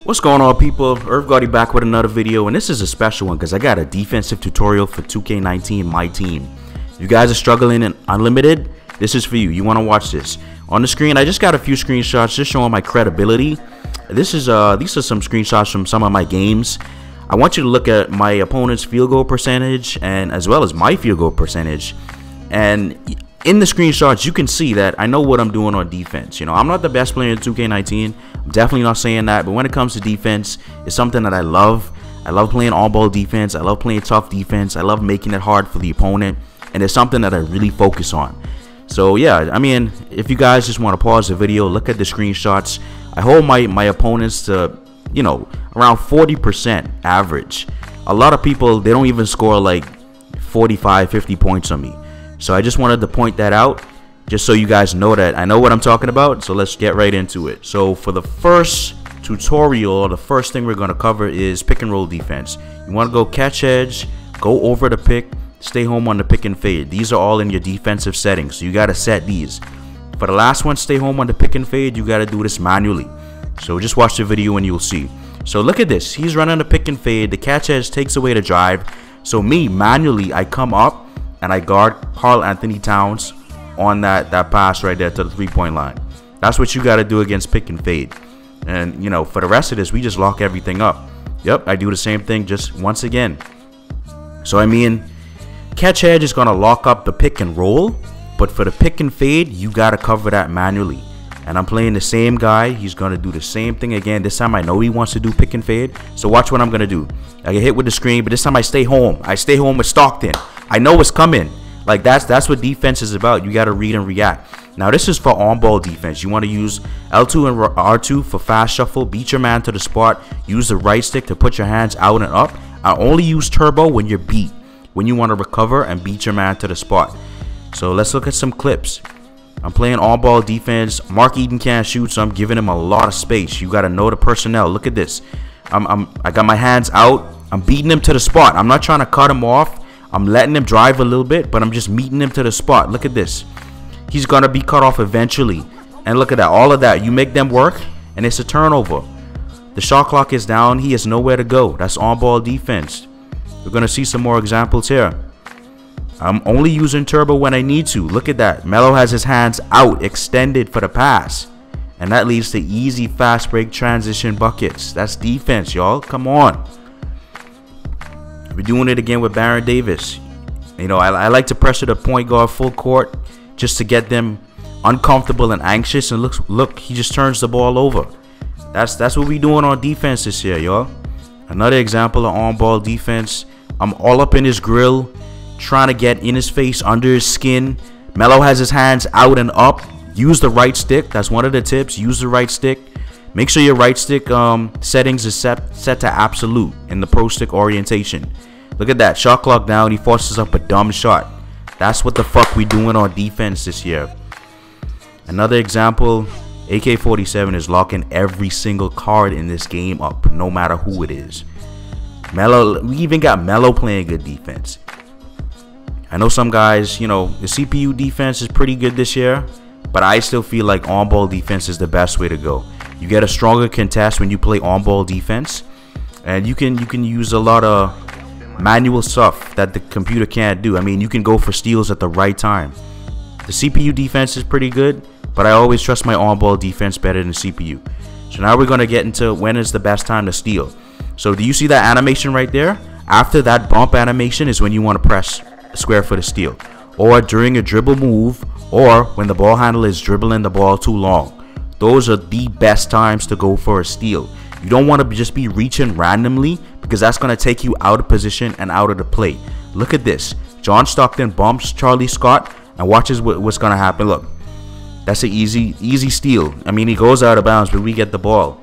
What's going on, people? EarthGaudy back with another video, and this is a special one because I got a defensive tutorial for 2K19 My Team. If you guys are struggling in Unlimited, this is for you. You want to watch this. On the screen, I just got a few screenshots just showing my credibility. These are some screenshots from some of my games. I want you to look at my opponent's field goal percentage and as well as my field goal percentage. And in the screenshots, you can see that I know what I'm doing on defense. You know, I'm not the best player in 2K19. I'm definitely not saying that. But when it comes to defense, it's something that I love. I love playing on-ball defense. I love playing tough defense. I love making it hard for the opponent. And it's something that I really focus on. So, yeah, I mean, if you guys just want to pause the video, look at the screenshots. I hold my opponents to, you know, around 40% average. A lot of people, they don't even score like 45, 50 points on me. So I just wanted to point that out, just so you guys know that I know what I'm talking about. So let's get right into it. So for the first tutorial, the first thing we're going to cover is pick and roll defense. You want to go catch edge, go over the pick, stay home on the pick and fade. These are all in your defensive settings, so you got to set these. For the last one, stay home on the pick and fade, you got to do this manually. So just watch the video and you'll see. So look at this. He's running the pick and fade. The catch edge takes away the drive. So me, manually, I come up and I guard Karl-Anthony Towns on that pass right there to the three-point line. That's what you got to do against pick and fade. And, you know, for the rest of this, we just lock everything up. Yep, I do the same thing just once again. So, I mean, catch edge is going to lock up the pick and roll. But for the pick and fade, you got to cover that manually. And I'm playing the same guy. He's going to do the same thing again. This time I know he wants to do pick and fade. So watch what I'm going to do. I get hit with the screen, but this time I stay home. I stay home with Stockton. I know it's coming. Like that's what defense is about. You got to read and react. Now this is for on-ball defense. You want to use L2 and R2 for fast shuffle. Beat your man to the spot. Use the right stick to put your hands out and up. I only use turbo when you're beat. When you want to recover and beat your man to the spot. So let's look at some clips. I'm playing on-ball defense. Mark Eden can't shoot, so I'm giving him a lot of space. You got to know the personnel. Look at this. I got my hands out. I'm beating him to the spot. I'm not trying to cut him off. I'm letting him drive a little bit, but I'm just meeting him to the spot. Look at this. He's going to be cut off eventually. And look at that. All of that. You make them work, and it's a turnover. The shot clock is down. He has nowhere to go. That's on-ball defense. We're going to see some more examples here. I'm only using turbo when I need to. Look at that. Melo has his hands out, extended for the pass. And that leads to easy fast break transition buckets. That's defense, y'all. Come on. We're doing it again with Baron Davis. You know, I like to pressure the point guard full court just to get them uncomfortable and anxious. And look, he just turns the ball over. That's what we doing on defense this year, y'all. Another example of on-ball defense. I'm all up in his grill, trying to get in his face, under his skin. Melo has his hands out and up. Use the right stick. That's one of the tips. Use the right stick. Make sure your right stick settings is set to absolute in the pro stick orientation. Look at that. Shot clock down. He forces up a dumb shot. That's what the fuck we doing on defense this year. Another example, AK-47 is locking every single card in this game up, no matter who it is. Melo, we even got Melo playing good defense. I know some guys, you know, the CPU defense is pretty good this year, but I still feel like on-ball defense is the best way to go. You get a stronger contest when you play on-ball defense, and you can use a lot of manual stuff that the computer can't do. I mean, you can go for steals at the right time. The CPU defense is pretty good, but I always trust my on-ball defense better than the CPU. So now we're going to get into when is the best time to steal. So do you see that animation right there? After that bump animation is when you want to press square for the steal, or during a dribble move, or when the ball handler is dribbling the ball too long. Those are the best times to go for a steal. You don't want to just be reaching randomly, because that's going to take you out of position and out of the play. Look at this. John Stockton bumps Charlie Scott and watches what's going to happen. Look, that's an easy steal. I mean, he goes out of bounds, but we get the ball.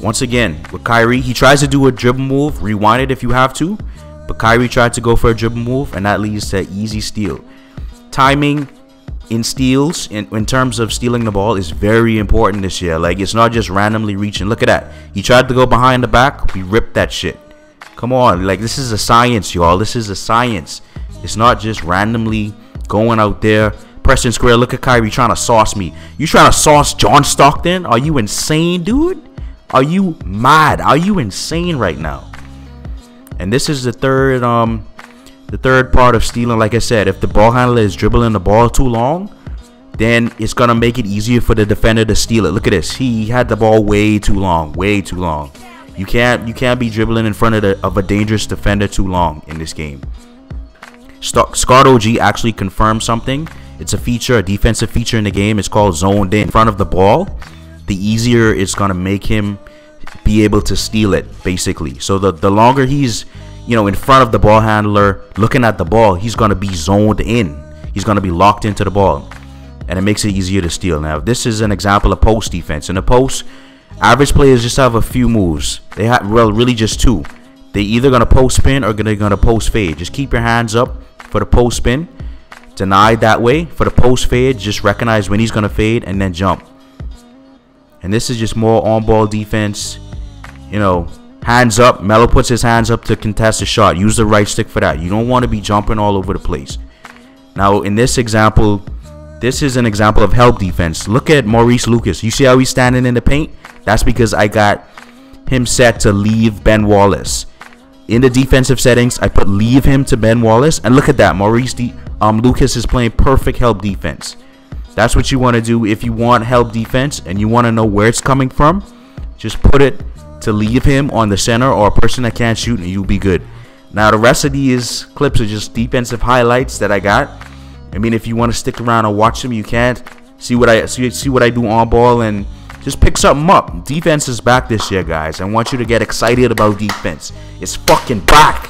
Once again, with Kyrie, he tries to do a dribble move. Rewind it if you have to. But Kyrie tried to go for a dribble move, and that leads to easy steal. Timing in steals, in terms of stealing the ball, is very important this year. Like, it's not just randomly reaching. Look at that. He tried to go behind the back. We ripped that shit. Come on. Like, this is a science, y'all. This is a science. It's not just randomly going out there, pressing square. Look at Kyrie trying to sauce me. You trying to sauce John Stockton? Are you insane, dude? Are you mad? Are you insane right now? And this is the third part of stealing. Like I said, if the ball handler is dribbling the ball too long, then it's gonna make it easier for the defender to steal it. Look at this. He had the ball way too long. Way too long. You can't be dribbling in front of a dangerous defender too long in this game. Scott OG actually confirmed something. It's a feature, a defensive feature in the game. It's called zoned in front of the ball. The easier it's gonna make him be able to steal it, basically. So the longer he's, you know, in front of the ball handler looking at the ball, he's gonna be zoned in. He's gonna be locked into the ball, and it makes it easier to steal. Now, this is an example of post defense. In the post, average players just have a few moves. They have, well, really just two. They either gonna post spin or they're gonna post fade. Just keep your hands up for the post spin, deny that way. For the post fade, just recognize when he's gonna fade and then jump. And this is just more on ball defense. You know, hands up. Melo puts his hands up to contest the shot. Use the right stick for that. You don't want to be jumping all over the place. Now, in this example, this is an example of help defense. Look at Maurice Lucas. You see how he's standing in the paint? That's because I got him set to leave Ben Wallace. In the defensive settings, I put leave him to Ben Wallace. And look at that. Lucas is playing perfect help defense. That's what you want to do if you want help defense and you want to know where it's coming from. Just put it to leave him on the center or a person that can't shoot, and you'll be good. Now, the rest of these clips are just defensive highlights that I got. I mean, if you want to stick around and watch them, you can't. See what I do on ball and just pick something up. Defense is back this year, guys. I want you to get excited about defense. It's fucking back.